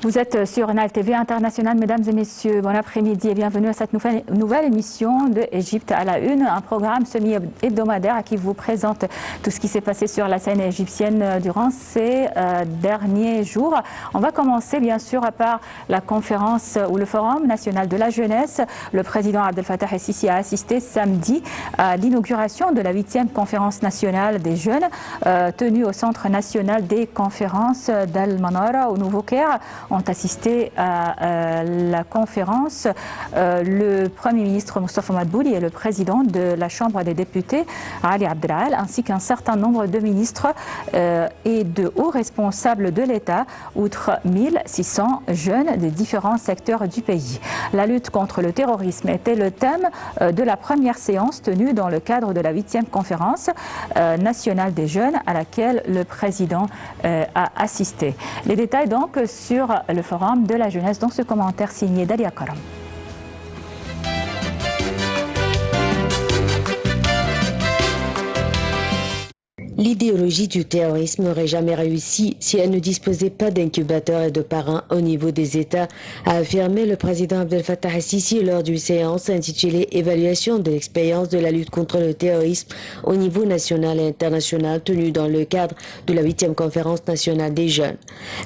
Vous êtes sur Nile TV International, mesdames et messieurs. Bon après-midi et bienvenue à cette nouvelle émission de Égypte à la une, un programme semi-hebdomadaire qui vous présente tout ce qui s'est passé sur la scène égyptienne durant ces derniers jours. On va commencer bien sûr par la conférence ou le Forum national de la jeunesse. Le président Abdel Fattah el-Sisi a assisté samedi à l'inauguration de la 8e conférence nationale des jeunes tenue au Centre national des conférences d'Al-Manara au Nouveau-Caire. Ont assisté à la conférence le Premier ministre Moustapha Madbouli et le président de la Chambre des députés Ali Abdelal, ainsi qu'un certain nombre de ministres et de hauts responsables de l'État, outre 1600 jeunes des différents secteurs du pays. La lutte contre le terrorisme était le thème de la première séance tenue dans le cadre de la 8e conférence nationale des jeunes à laquelle le président a assisté. Les détails donc sur le Forum de la jeunesse dans ce commentaire signé Dalia Karam. L'idéologie du terrorisme n'aurait jamais réussi si elle ne disposait pas d'incubateurs et de parrains au niveau des États, a affirmé le président Abdel Fattah el-Sisi lors d'une séance intitulée « Évaluation de l'expérience de la lutte contre le terrorisme au niveau national et international » tenue dans le cadre de la 8e conférence nationale des jeunes.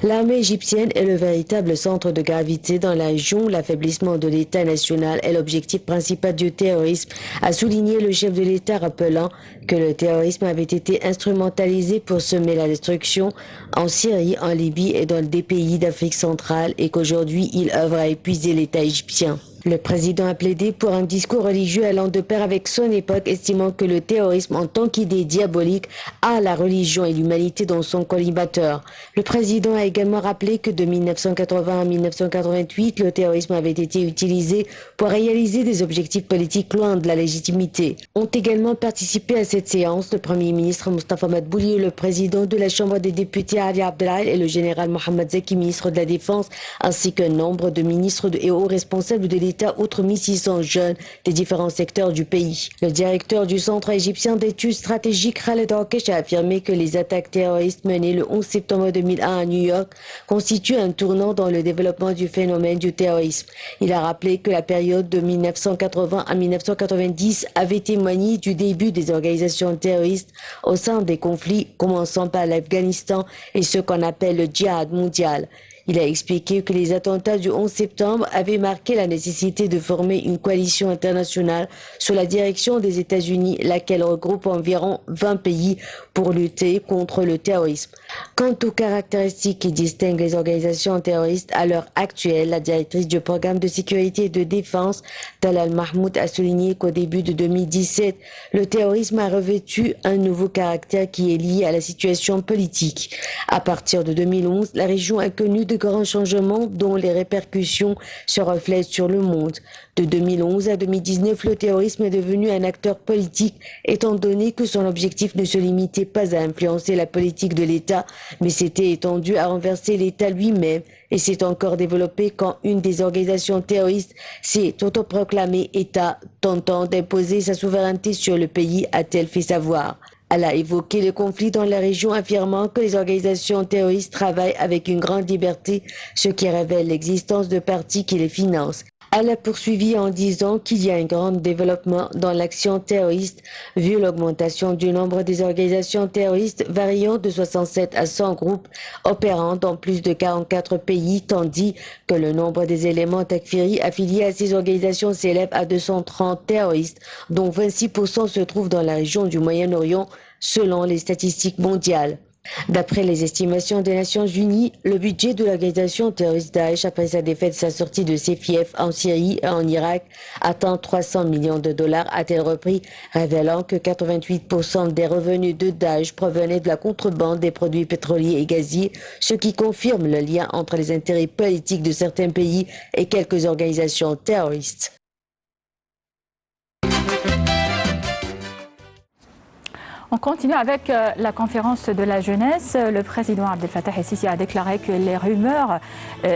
L'armée égyptienne est le véritable centre de gravité dans la région. L'affaiblissement de l'État national est l'objectif principal du terrorisme, a souligné le chef de l'État, rappelant que le terrorisme avait été instrumentalisé pour semer la destruction en Syrie, en Libye et dans des pays d'Afrique centrale et qu'aujourd'hui il œuvre à épuiser l'État égyptien. Le président a plaidé pour un discours religieux allant de pair avec son époque, estimant que le terrorisme en tant qu'idée diabolique a la religion et l'humanité dans son collimateur. Le président a également rappelé que de 1980 à 1988, le terrorisme avait été utilisé pour réaliser des objectifs politiques loin de la légitimité. Ont également participé à cette séance le Premier ministre Moustapha Madbouli et le président de la Chambre des députés Ali Abdelal et le général Mohamed Zaki, ministre de la Défense, ainsi qu'un nombre de ministres et hauts responsables de l'État, outre 1600 jeunes des différents secteurs du pays. Le directeur du Centre égyptien d'études stratégiques Khaled Hakesh a affirmé que les attaques terroristes menées le 11 septembre 2001 à New York constituent un tournant dans le développement du phénomène du terrorisme. Il a rappelé que la période de 1980 à 1990 avait témoigné du début des organisations terroristes au sein des conflits, commençant par l'Afghanistan et ce qu'on appelle le djihad mondial. Il a expliqué que les attentats du 11 septembre avaient marqué la nécessité de former une coalition internationale sous la direction des États-Unis, laquelle regroupe environ 20 pays pour lutter contre le terrorisme. Quant aux caractéristiques qui distinguent les organisations terroristes à l'heure actuelle, la directrice du programme de sécurité et de défense, Talal Mahmoud, a souligné qu'au début de 2017, le terrorisme a revêtu un nouveau caractère qui est lié à la situation politique. À partir de 2011, la région a connu de grands changements dont les répercussions se reflètent sur le monde. De 2011 à 2019, le terrorisme est devenu un acteur politique étant donné que son objectif ne se limitait pas à influencer la politique de l'État, mais s'était étendu à renverser l'État lui-même et s'est encore développé quand une des organisations terroristes s'est autoproclamée État, tentant d'imposer sa souveraineté sur le pays, a-t-elle fait savoir. Elle a évoqué le conflit dans la région, affirmant que les organisations terroristes travaillent avec une grande liberté, ce qui révèle l'existence de partis qui les financent. Elle a poursuivi en disant qu'il y a un grand développement dans l'action terroriste, vu l'augmentation du nombre des organisations terroristes variant de 67 à 100 groupes opérant dans plus de 44 pays, tandis que le nombre des éléments takfiri affiliés à ces organisations s'élève à 230 terroristes, dont 26% se trouvent dans la région du Moyen-Orient, selon les statistiques mondiales. D'après les estimations des Nations Unies, le budget de l'organisation terroriste Daesh après sa défaite et sa sortie de ses fiefs en Syrie et en Irak atteint 300 millions de dollars, a-t-elle repris, révélant que 88% des revenus de Daesh provenaient de la contrebande des produits pétroliers et gaziers, ce qui confirme le lien entre les intérêts politiques de certains pays et quelques organisations terroristes. On continue avec la conférence de la jeunesse. Le président Abdel Fattah el-Sisi a déclaré que les rumeurs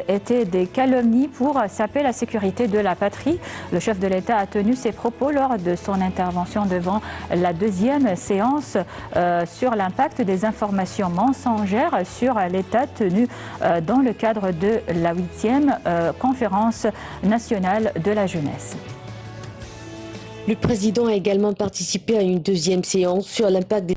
étaient des calomnies pour saper la sécurité de la patrie. Le chef de l'État a tenu ses propos lors de son intervention devant la deuxième séance sur l'impact des informations mensongères sur l'État tenue dans le cadre de la 8e conférence nationale de la jeunesse. Le président a également participé à une deuxième séance sur l'impact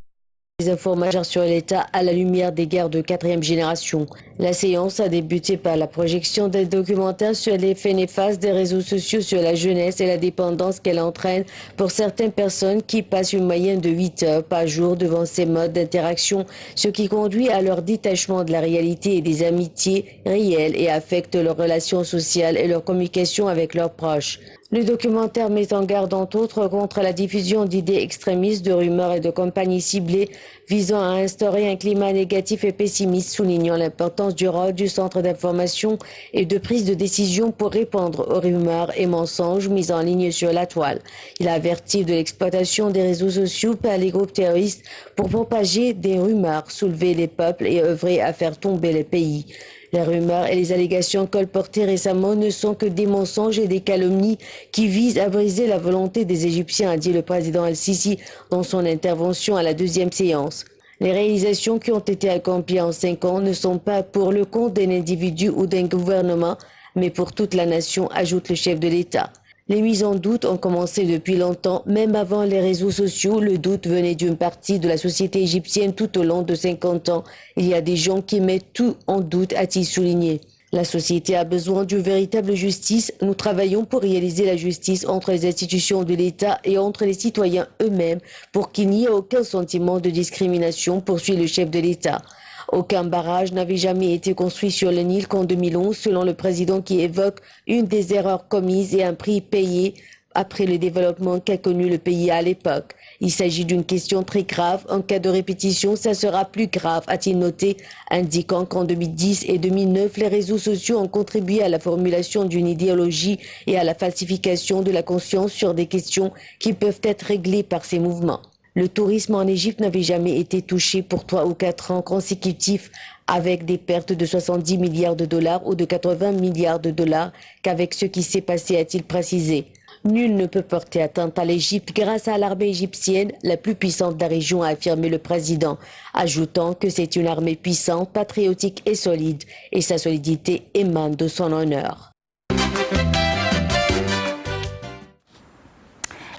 des informations sur l'État à la lumière des guerres de 4e génération. La séance a débuté par la projection des documentaires sur l'effet néfaste des réseaux sociaux sur la jeunesse et la dépendance qu'elle entraîne pour certaines personnes qui passent une moyenne de 8 heures par jour devant ces modes d'interaction, ce qui conduit à leur détachement de la réalité et des amitiés réelles et affecte leurs relations sociales et leur communication avec leurs proches. Le documentaire met en garde entre autres contre la diffusion d'idées extrémistes, de rumeurs et de campagnes ciblées visant à instaurer un climat négatif et pessimiste, soulignant l'importance du rôle du centre d'information et de prise de décision pour répondre aux rumeurs et mensonges mis en ligne sur la toile. Il a averti de l'exploitation des réseaux sociaux par les groupes terroristes pour propager des rumeurs, soulever les peuples et œuvrer à faire tomber les pays. Les rumeurs et les allégations colportées récemment ne sont que des mensonges et des calomnies qui visent à briser la volonté des Égyptiens, a dit le président El-Sisi dans son intervention à la deuxième séance. Les réalisations qui ont été accomplies en 5 ans ne sont pas pour le compte d'un individu ou d'un gouvernement, mais pour toute la nation, ajoute le chef de l'État. Les mises en doute ont commencé depuis longtemps, même avant les réseaux sociaux. Le doute venait d'une partie de la société égyptienne tout au long de 50 ans. Il y a des gens qui mettent tout en doute, a-t-il souligné. La société a besoin d'une véritable justice. Nous travaillons pour réaliser la justice entre les institutions de l'État et entre les citoyens eux-mêmes pour qu'il n'y ait aucun sentiment de discrimination, poursuit le chef de l'État. Aucun barrage n'avait jamais été construit sur le Nil qu'en 2011, selon le président qui évoque une des erreurs commises et un prix payé après le développement qu'a connu le pays à l'époque. Il s'agit d'une question très grave. En cas de répétition, ça sera plus grave, a-t-il noté, indiquant qu'en 2010 et 2009, les réseaux sociaux ont contribué à la formulation d'une idéologie et à la falsification de la conscience sur des questions qui peuvent être réglées par ces mouvements. Le tourisme en Égypte n'avait jamais été touché pour 3 ou 4 ans consécutifs avec des pertes de 70 milliards de dollars ou de 80 milliards de dollars qu'avec ce qui s'est passé, a-t-il précisé. Nul ne peut porter atteinte à l'Égypte grâce à l'armée égyptienne, la plus puissante de la région, a affirmé le président, ajoutant que c'est une armée puissante, patriotique et solide, et sa solidité émane de son honneur.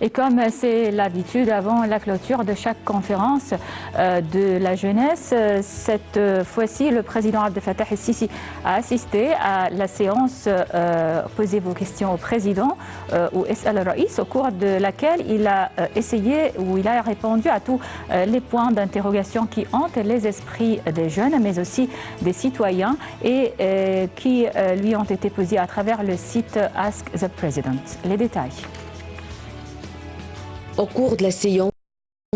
Et comme c'est l'habitude avant la clôture de chaque conférence de la jeunesse, cette fois-ci, le président Abdel Fattah el-Sisi a assisté à la séance Posez vos questions au président ou Es'al al-Raïs, au cours de laquelle il a essayé ou il a répondu à tous les points d'interrogation qui hantent les esprits des jeunes, mais aussi des citoyens et qui lui ont été posés à travers le site Ask the President. Les détails. Au cours de la séance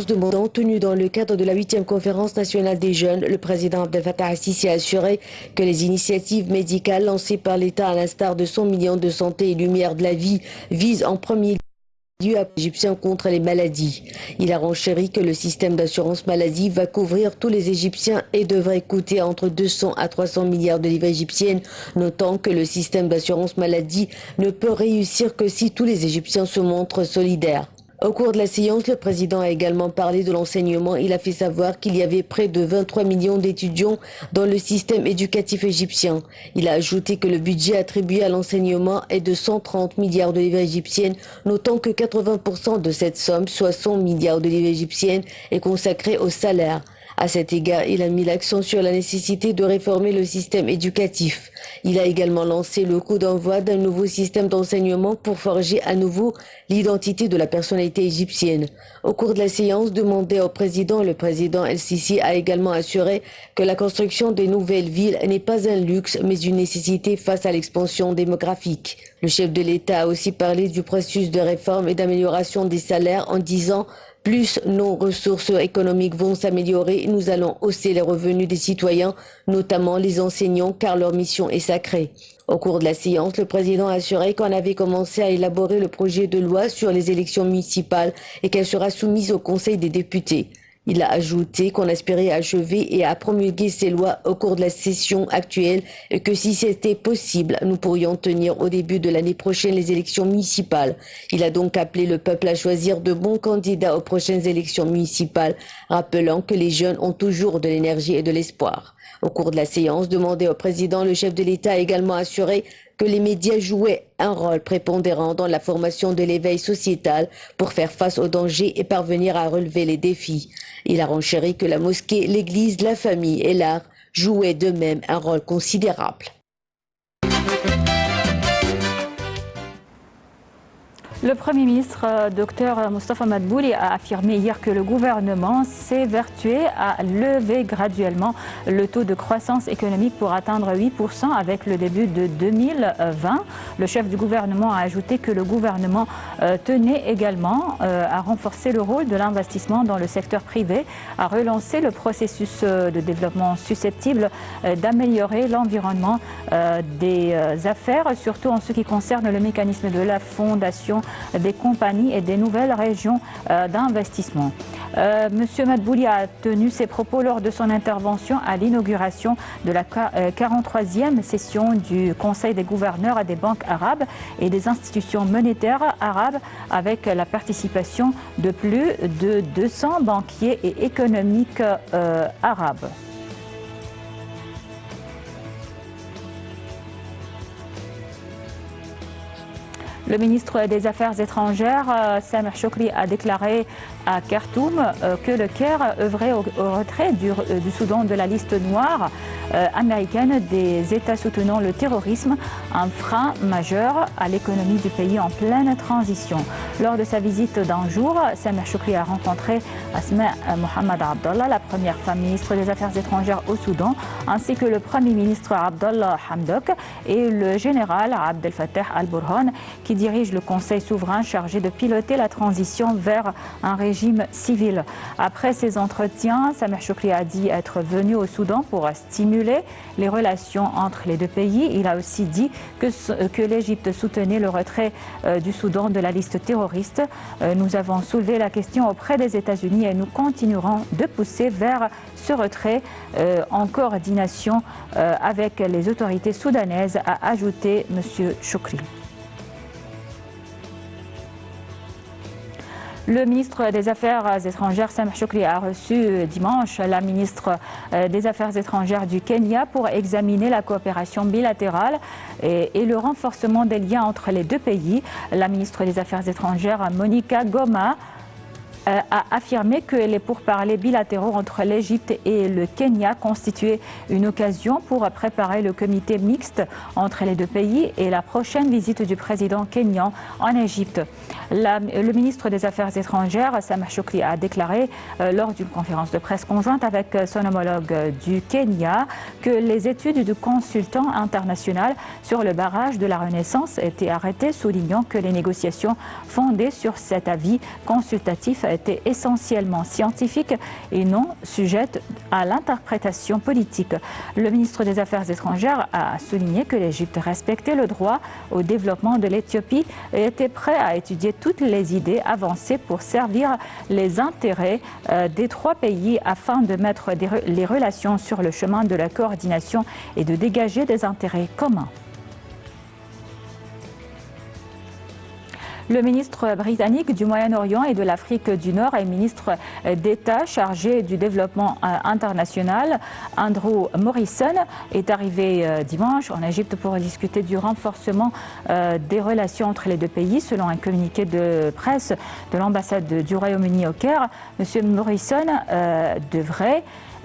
de montant tenue dans le cadre de la 8e conférence nationale des jeunes, le président Abdel Fattah el-Sisi a assuré que les initiatives médicales lancées par l'État à l'instar de 100 millions de santé et lumière de la vie visent en premier lieu à l'Égyptien contre les maladies. Il a renchéri que le système d'assurance maladie va couvrir tous les Égyptiens et devrait coûter entre 200 à 300 milliards de livres égyptiennes, notant que le système d'assurance maladie ne peut réussir que si tous les Égyptiens se montrent solidaires. Au cours de la séance, le président a également parlé de l'enseignement. Il a fait savoir qu'il y avait près de 23 millions d'étudiants dans le système éducatif égyptien. Il a ajouté que le budget attribué à l'enseignement est de 130 milliards de livres égyptiennes, notant que 80% de cette somme, soit 100 milliards de livres égyptiennes, est consacrée au salaire. À cet égard, il a mis l'accent sur la nécessité de réformer le système éducatif. Il a également lancé le coup d'envoi d'un nouveau système d'enseignement pour forger à nouveau l'identité de la personnalité égyptienne. Au cours de la séance demandée au président, le président El-Sisi a également assuré que la construction des nouvelles villes n'est pas un luxe, mais une nécessité face à l'expansion démographique. Le chef de l'État a aussi parlé du processus de réforme et d'amélioration des salaires en disant « Plus nos ressources économiques vont s'améliorer, nous allons hausser les revenus des citoyens, notamment les enseignants, car leur mission est sacrée. » Au cours de la séance, le président a assuré qu'on avait commencé à élaborer le projet de loi sur les élections municipales et qu'elle sera soumise au Conseil des députés. Il a ajouté qu'on aspirait à achever et à promulguer ces lois au cours de la session actuelle et que si c'était possible, nous pourrions tenir au début de l'année prochaine les élections municipales. Il a donc appelé le peuple à choisir de bons candidats aux prochaines élections municipales, rappelant que les jeunes ont toujours de l'énergie et de l'espoir. Au cours de la séance demandée au président, le chef de l'État a également assuré que les médias jouaient un rôle prépondérant dans la formation de l'éveil sociétal pour faire face aux dangers et parvenir à relever les défis. Il a renchéri que la mosquée, l'église, la famille et l'art jouaient d'eux-mêmes un rôle considérable. Le Premier ministre, Dr Moustapha Madbouli, a affirmé hier que le gouvernement s'évertuait à lever graduellement le taux de croissance économique pour atteindre 8% avec le début de 2020. Le chef du gouvernement a ajouté que le gouvernement tenait également à renforcer le rôle de l'investissement dans le secteur privé, à relancer le processus de développement susceptible d'améliorer l'environnement des affaires, surtout en ce qui concerne le mécanisme de la fondation des compagnies et des nouvelles régions d'investissement. Monsieur Madbouli a tenu ses propos lors de son intervention à l'inauguration de la 43e session du Conseil des gouverneurs des banques arabes et des institutions monétaires arabes avec la participation de plus de 200 banquiers et économiques arabes. Le ministre des Affaires étrangères, Sameh Choukri, a déclaré à Khartoum que le Caire œuvrait au retrait du Soudan de la liste noire américaine des États soutenant le terrorisme, un frein majeur à l'économie du pays en pleine transition. Lors de sa visite d'un jour, Sameh Choukri a rencontré Asma Mohamed Abdallah, la première femme ministre des Affaires étrangères au Soudan, ainsi que le Premier ministre Abdallah Hamdok et le général Abdel Fattah al-Burhan, qui dirige le Conseil souverain chargé de piloter la transition vers un régime civil. Après ces entretiens, Sameh Choukri a dit être venu au Soudan pour stimuler les relations entre les deux pays. Il a aussi dit que l'Égypte soutenait le retrait du Soudan de la liste terroriste. Nous avons soulevé la question auprès des États-Unis et nous continuerons de pousser vers ce retrait en coordination avec les autorités soudanaises, a ajouté M. Choukri. Le ministre des Affaires étrangères, Sameh Choukri, a reçu dimanche la ministre des Affaires étrangères du Kenya pour examiner la coopération bilatérale et le renforcement des liens entre les deux pays. La ministre des Affaires étrangères, Monica Goma, a affirmé que les pourparlers bilatéraux entre l'Égypte et le Kenya constituaient une occasion pour préparer le comité mixte entre les deux pays et la prochaine visite du président kenyan en Égypte. Le ministre des Affaires étrangères, Sameh Choukri, a déclaré lors d'une conférence de presse conjointe avec son homologue du Kenya que les études du consultant international sur le barrage de la Renaissance étaient arrêtées, soulignant que les négociations fondées sur cet avis consultatif étaient essentiellement scientifiques et non sujettes à l'interprétation politique. Le ministre des Affaires étrangères a souligné que l'Égypte respectait le droit au développement de l'Éthiopie et était prêt à étudier toutes les idées avancées pour servir les intérêts des trois pays afin de mettre les relations sur le chemin de la coordination et de dégager des intérêts communs. Le ministre britannique du Moyen-Orient et de l'Afrique du Nord et ministre d'État chargé du développement international, Andrew Morrison, est arrivé dimanche en Égypte pour discuter du renforcement des relations entre les deux pays. Selon un communiqué de presse de l'ambassade du Royaume-Uni au Caire, M. Morrison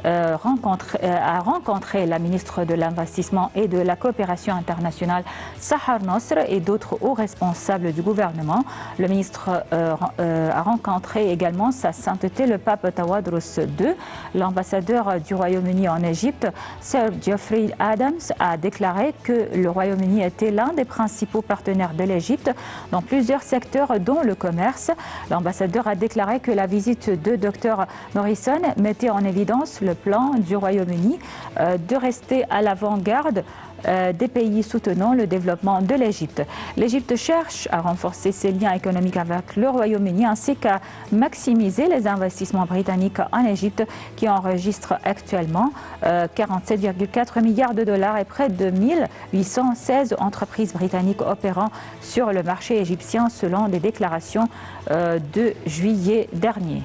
a rencontré la ministre de l'Investissement et de la Coopération internationale, Sahar Nosr, et d'autres hauts responsables du gouvernement. Le ministre a rencontré également Sa Sainteté le pape Tawadros II. L'ambassadeur du Royaume-Uni en Égypte, Sir Geoffrey Adams, a déclaré que le Royaume-Uni était l'un des principaux partenaires de l'Égypte dans plusieurs secteurs, dont le commerce. L'ambassadeur a déclaré que la visite de Dr Morrison mettait en évidence le plan du Royaume-Uni de rester à l'avant-garde des pays soutenant le développement de l'Égypte. L'Égypte cherche à renforcer ses liens économiques avec le Royaume-Uni ainsi qu'à maximiser les investissements britanniques en Égypte qui enregistrent actuellement 47,4 milliards de dollars et près de 1816 entreprises britanniques opérant sur le marché égyptien selon des déclarations de juillet dernier.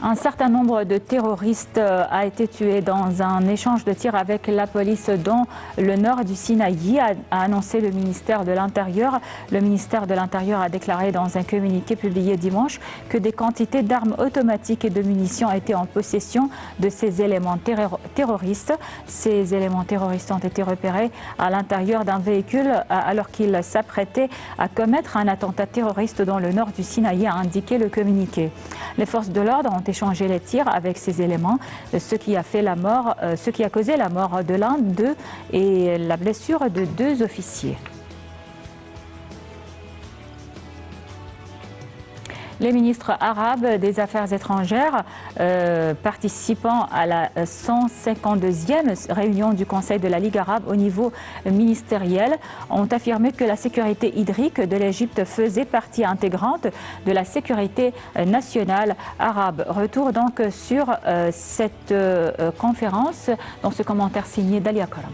Un certain nombre de terroristes a été tué dans un échange de tirs avec la police dans le nord du Sinaï, a annoncé le ministère de l'Intérieur. Le ministère de l'Intérieur a déclaré dans un communiqué publié dimanche que des quantités d'armes automatiques et de munitions étaient en possession de ces éléments terroristes. Ces éléments terroristes ont été repérés à l'intérieur d'un véhicule alors qu'ils s'apprêtaient à commettre un attentat terroriste dans le nord du Sinaï, a indiqué le communiqué. Les forces de l'ordre ont échangé les tirs avec ces éléments, ce qui a causé la mort de l'un d'eux et la blessure de 2 officiers. Les ministres arabes des Affaires étrangères participant à la 152e réunion du Conseil de la Ligue arabe au niveau ministériel ont affirmé que la sécurité hydrique de l'Égypte faisait partie intégrante de la sécurité nationale arabe. Retour donc sur cette conférence dans ce commentaire signé Dalia Karam.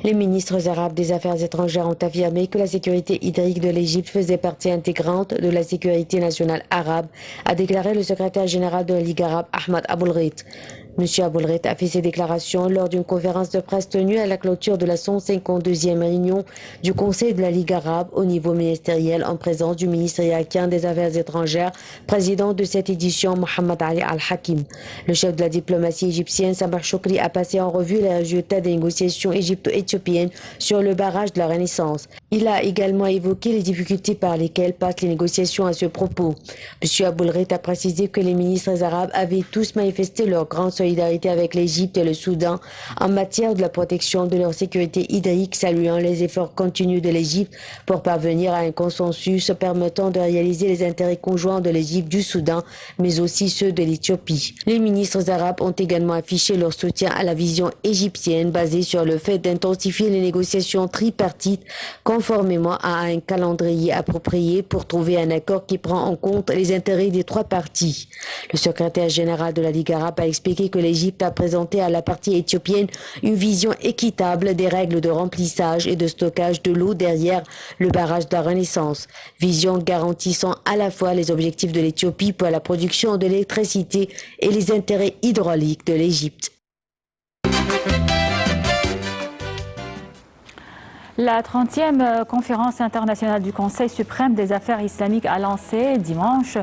Les ministres arabes des Affaires étrangères ont affirmé que la sécurité hydrique de l'Égypte faisait partie intégrante de la sécurité nationale arabe, a déclaré le secrétaire général de la Ligue arabe, Ahmad Aboulghait. M. Aboulghait a fait ces déclarations lors d'une conférence de presse tenue à la clôture de la 152e réunion du Conseil de la Ligue arabe au niveau ministériel en présence du ministre irakien des Affaires étrangères, président de cette édition, Mohamed Ali Al-Hakim. Le chef de la diplomatie égyptienne, Samah Choukri, a passé en revue les résultats des négociations égypto-éthiopiennes sur le barrage de la Renaissance. Il a également évoqué les difficultés par lesquelles passent les négociations à ce propos. M. Aboulghait a précisé que les ministres arabes avaient tous manifesté leur grande solidarité avec l'Égypte et le Soudan en matière de la protection de leur sécurité hydrique, saluant les efforts continus de l'Égypte pour parvenir à un consensus permettant de réaliser les intérêts conjoints de l'Égypte, du Soudan, mais aussi ceux de l'Éthiopie. Les ministres arabes ont également affiché leur soutien à la vision égyptienne basée sur le fait d'intensifier les négociations tripartites conformément à un calendrier approprié pour trouver un accord qui prend en compte les intérêts des 3 parties. Le secrétaire général de la Ligue arabe a expliqué que l'Égypte a présenté à la partie éthiopienne une vision équitable des règles de remplissage et de stockage de l'eau derrière le barrage de la Renaissance, vision garantissant à la fois les objectifs de l'Éthiopie pour la production de l'électricité et les intérêts hydrauliques de l'Égypte. La 30e conférence internationale du Conseil suprême des affaires islamiques a lancé dimanche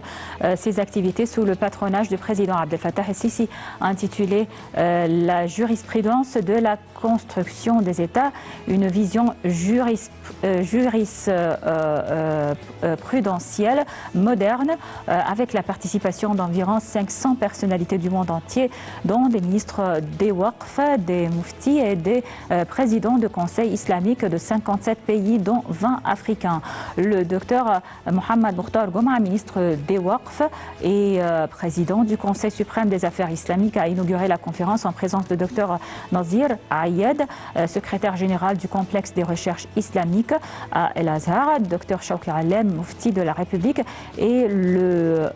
ses activités sous le patronage du président Abdel Fattah el-Sisi, intitulée La jurisprudence de la construction des États, une vision jurisprudentielle moderne avec la participation d'environ 500 personnalités du monde entier, dont des ministres des Waqf, des Muftis et des présidents de conseils islamiques de 57 pays, dont 20 africains. Le docteur Mohamed Mokhtar Goma, ministre des Waqf et président du Conseil suprême des affaires islamiques, a inauguré la conférence en présence du docteur Nazir Ayed, secrétaire général du complexe des recherches islamiques à El Azhar, docteur Shawki Alem, mufti de la République, et le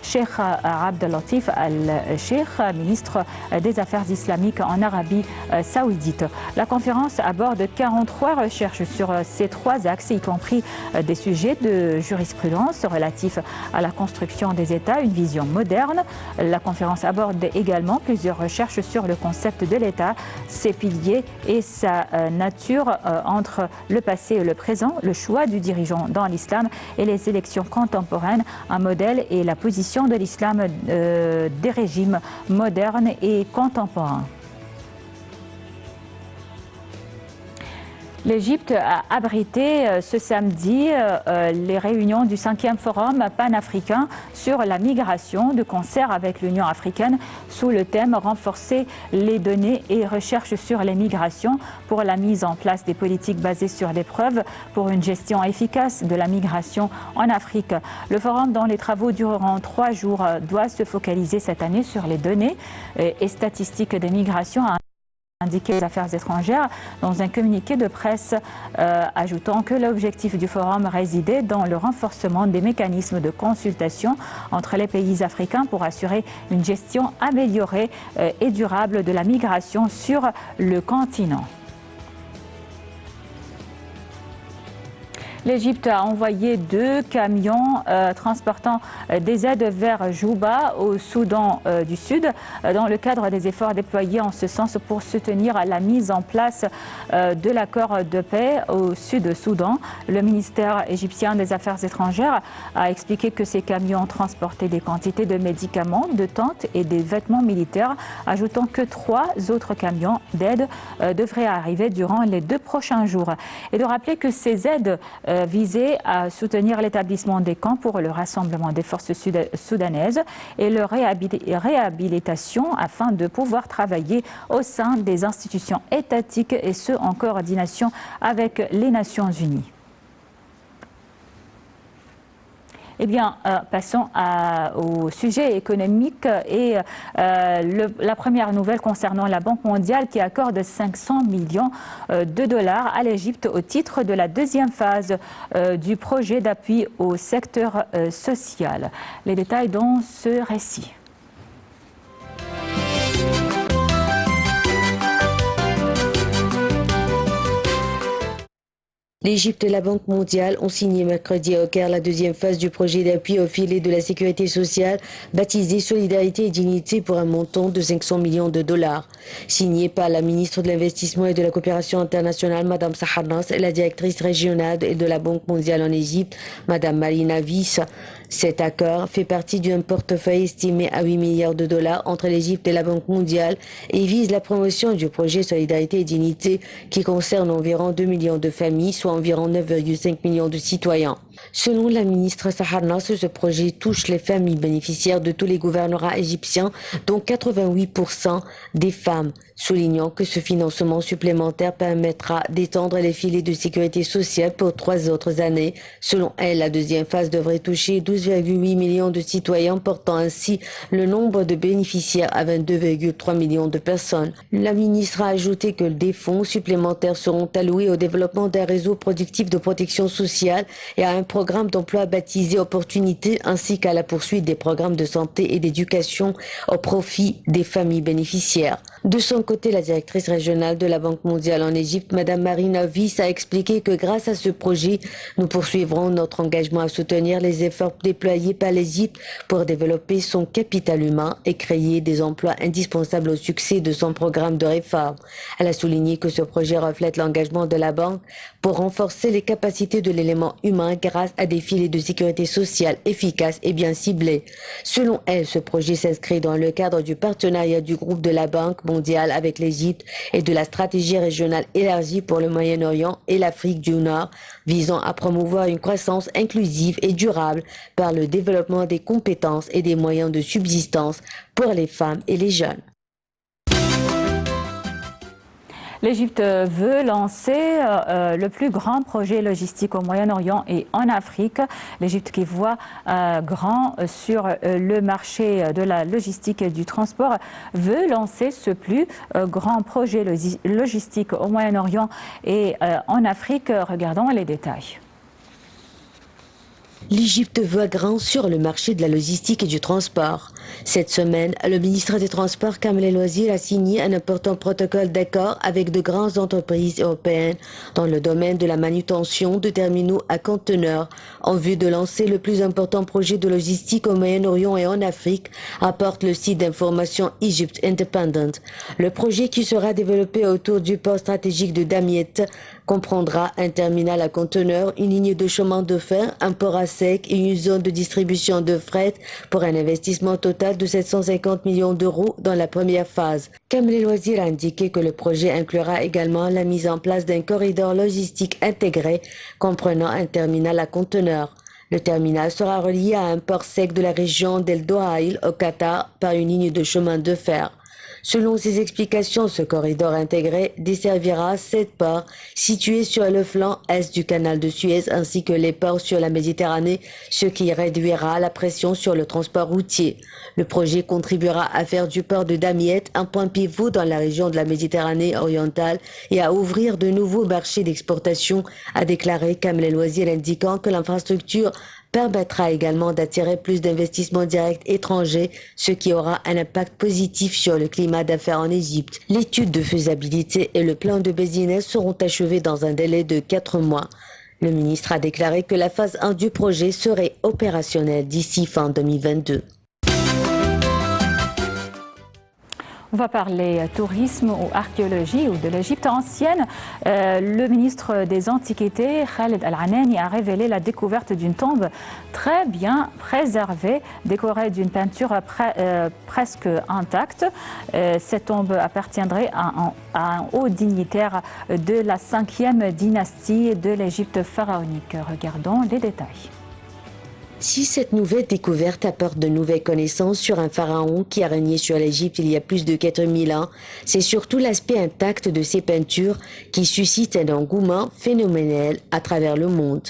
Cheikh Abdel Latif Al-Cheikh, ministre des affaires islamiques en Arabie saoudite. La conférence aborde 43 recherches sur ces 3 axes, y compris des sujets de jurisprudence relatifs à la construction des États, une vision moderne. La conférence aborde également plusieurs recherches sur le concept de l'État, ses piliers et sa nature entre le passé et le présent, le choix du dirigeant dans l'islam et les élections contemporaines, un modèle et la position de l'islam des régimes modernes et contemporains. L'Égypte a abrité ce samedi les réunions du 5e forum panafricain sur la migration de concert avec l'Union africaine sous le thème « Renforcer les données et recherche sur les migrations pour la mise en place des politiques basées sur des preuves pour une gestion efficace de la migration en Afrique ». Le forum, dont les travaux dureront 3 jours, doit se focaliser cette année sur les données et statistiques des migrations, indiqué les Affaires étrangères dans un communiqué de presse, ajoutant que l'objectif du forum résidait dans le renforcement des mécanismes de consultation entre les pays africains pour assurer une gestion améliorée et durable de la migration sur le continent. L'Égypte a envoyé 2 camions transportant des aides vers Jouba, au Soudan du Sud, dans le cadre des efforts déployés en ce sens pour soutenir la mise en place de l'accord de paix au Sud-Soudan. Le ministère égyptien des Affaires étrangères a expliqué que ces camions transportaient des quantités de médicaments, de tentes et des vêtements militaires, ajoutant que 3 autres camions d'aide devraient arriver durant les 2 prochains jours. Et de rappeler que ces aides visé à soutenir l'établissement des camps pour le rassemblement des forces soudanaises et leur réhabilitation afin de pouvoir travailler au sein des institutions étatiques, et ce en coordination avec les Nations Unies. Eh bien, passons au sujet économique et la première nouvelle concernant la Banque mondiale qui accorde 500 millions de dollars à l'Égypte au titre de la 2e phase du projet d'appui au secteur social. Les détails dans ce récit. L'Égypte et la Banque mondiale ont signé mercredi au Caire la 2e phase du projet d'appui au filet de la sécurité sociale baptisé Solidarité et Dignité pour un montant de 500 millions de dollars. Signé par la ministre de l'Investissement et de la Coopération internationale, Mme Sahar Nasr, et la directrice régionale de la Banque mondiale en Égypte, Mme Marina Weiss. Cet accord fait partie d'un portefeuille estimé à 8 milliards de dollars entre l'Égypte et la Banque mondiale et vise la promotion du projet Solidarité et Dignité qui concerne environ 2 millions de familles, soit environ 9,5 millions de citoyens. Selon la ministre Sahar Nasr, ce projet touche les familles bénéficiaires de tous les gouvernorats égyptiens, dont 88% des femmes, soulignant que ce financement supplémentaire permettra d'étendre les filets de sécurité sociale pour 3 autres années. Selon elle, la 2e phase devrait toucher 12,8 millions de citoyens, portant ainsi le nombre de bénéficiaires à 22,3 millions de personnes. La ministre a ajouté que des fonds supplémentaires seront alloués au développement d'un réseau productif de protection sociale et à un programme d'emploi baptisé Opportunité, ainsi qu'à la poursuite des programmes de santé et d'éducation au profit des familles bénéficiaires. De son côté, la directrice régionale de la Banque mondiale en Égypte, Mme Marina Weiss, a expliqué que grâce à ce projet, nous poursuivrons notre engagement à soutenir les efforts déployés par l'Égypte pour développer son capital humain et créer des emplois indispensables au succès de son programme de réforme. Elle a souligné que ce projet reflète l'engagement de la Banque pour renforcer les capacités de l'élément humain grâce à des filets de sécurité sociale efficaces et bien ciblés. Selon elle, ce projet s'inscrit dans le cadre du partenariat du groupe de la Banque mondiale avec l'Égypte et de la stratégie régionale élargie pour le Moyen-Orient et l'Afrique du Nord, visant à promouvoir une croissance inclusive et durable par le développement des compétences et des moyens de subsistance pour les femmes et les jeunes. L'Égypte veut lancer le plus grand projet logistique au Moyen-Orient et en Afrique. L'Égypte qui voit grand sur le marché de la logistique et du transport veut lancer ce plus grand projet logistique au Moyen-Orient et en Afrique. Regardons les détails. L'Égypte voit grand sur le marché de la logistique et du transport. Cette semaine, le ministre des Transports, Kamel El-Wazir, a signé un important protocole d'accord avec de grandes entreprises européennes dans le domaine de la manutention de terminaux à conteneurs en vue de lancer le plus important projet de logistique au Moyen-Orient et en Afrique, rapporte le site d'information Egypt Independent. Le projet qui sera développé autour du port stratégique de Damiette comprendra un terminal à conteneurs, une ligne de chemin de fer, un port à sec et une zone de distribution de fret pour un investissement total de 750 millions d'euros dans la première phase. Kamel El Wazir a indiqué que le projet inclura également la mise en place d'un corridor logistique intégré comprenant un terminal à conteneurs. Le terminal sera relié à un port sec de la région d'El Dohaïl au Qatar par une ligne de chemin de fer. Selon ses explications, ce corridor intégré desservira 7 ports situés sur le flanc est du canal de Suez ainsi que les ports sur la Méditerranée, ce qui réduira la pression sur le transport routier. Le projet contribuera à faire du port de Damiette un point pivot dans la région de la Méditerranée orientale et à ouvrir de nouveaux marchés d'exportation, a déclaré Kamel El Wazir, indiquant que l'infrastructure permettra également d'attirer plus d'investissements directs étrangers, ce qui aura un impact positif sur le climat d'affaires en Égypte. L'étude de faisabilité et le plan de business seront achevés dans un délai de 4 mois. Le ministre a déclaré que la phase 1 du projet serait opérationnelle d'ici fin 2022. On va parler tourisme ou archéologie ou de l'Égypte ancienne. Le ministre des Antiquités, Khaled Al-Anani, a révélé la découverte d'une tombe très bien préservée, décorée d'une peinture presque intacte. Cette tombe appartiendrait à un haut dignitaire de la 5e dynastie de l'Égypte pharaonique. Regardons les détails. Si cette nouvelle découverte apporte de nouvelles connaissances sur un pharaon qui a régné sur l'Égypte il y a plus de 4000 ans, c'est surtout l'aspect intact de ces peintures qui suscite un engouement phénoménal à travers le monde.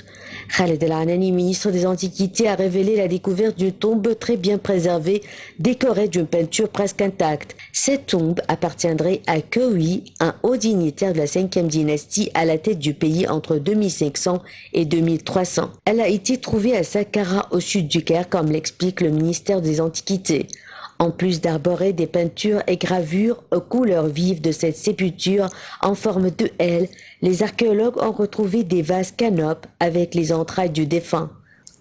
Khaled El-Anani, ministre des Antiquités, a révélé la découverte d'une tombe très bien préservée, décorée d'une peinture presque intacte. Cette tombe appartiendrait à Kowi, un haut dignitaire de la 5e dynastie à la tête du pays entre 2500 et 2300. Elle a été trouvée à Saqqara, au sud du Caire, comme l'explique le ministère des Antiquités. En plus d'arborer des peintures et gravures aux couleurs vives de cette sépulture en forme de L, les archéologues ont retrouvé des vases canopes avec les entrailles du défunt.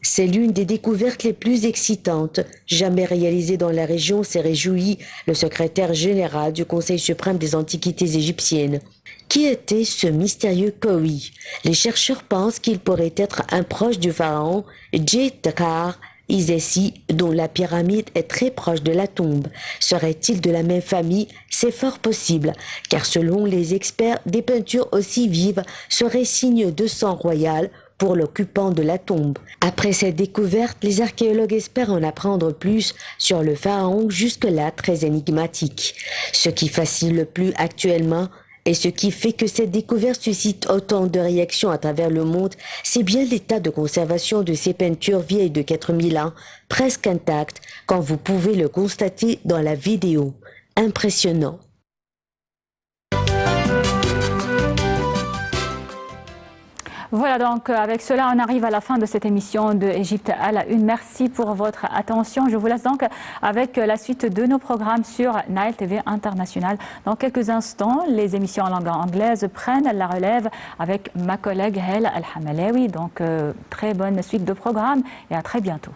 C'est l'une des découvertes les plus excitantes jamais réalisées dans la région, s'est réjoui le secrétaire général du Conseil suprême des Antiquités égyptiennes. Qui était ce mystérieux Kowi? Les chercheurs pensent qu'il pourrait être un proche du pharaon Djetkar Isesi, dont la pyramide est très proche de la tombe. Serait-il de la même famille? C'est fort possible, car selon les experts, des peintures aussi vives seraient signe de sang royal pour l'occupant de la tombe. Après cette découverte, les archéologues espèrent en apprendre plus sur le pharaon jusque-là très énigmatique. Ce qui fascine le plus actuellement, et ce qui fait que cette découverte suscite autant de réactions à travers le monde, c'est bien l'état de conservation de ces peintures vieilles de 4000 ans, presque intactes, quand vous pouvez le constater dans la vidéo. Impressionnant. Voilà, donc avec cela, on arrive à la fin de cette émission de Égypte à la une. Merci pour votre attention. Je vous laisse donc avec la suite de nos programmes sur Nile TV International. Dans quelques instants, les émissions en langue anglaise prennent la relève avec ma collègue Hel Al-Hamalawi. Donc, très bonne suite de programmes et à très bientôt.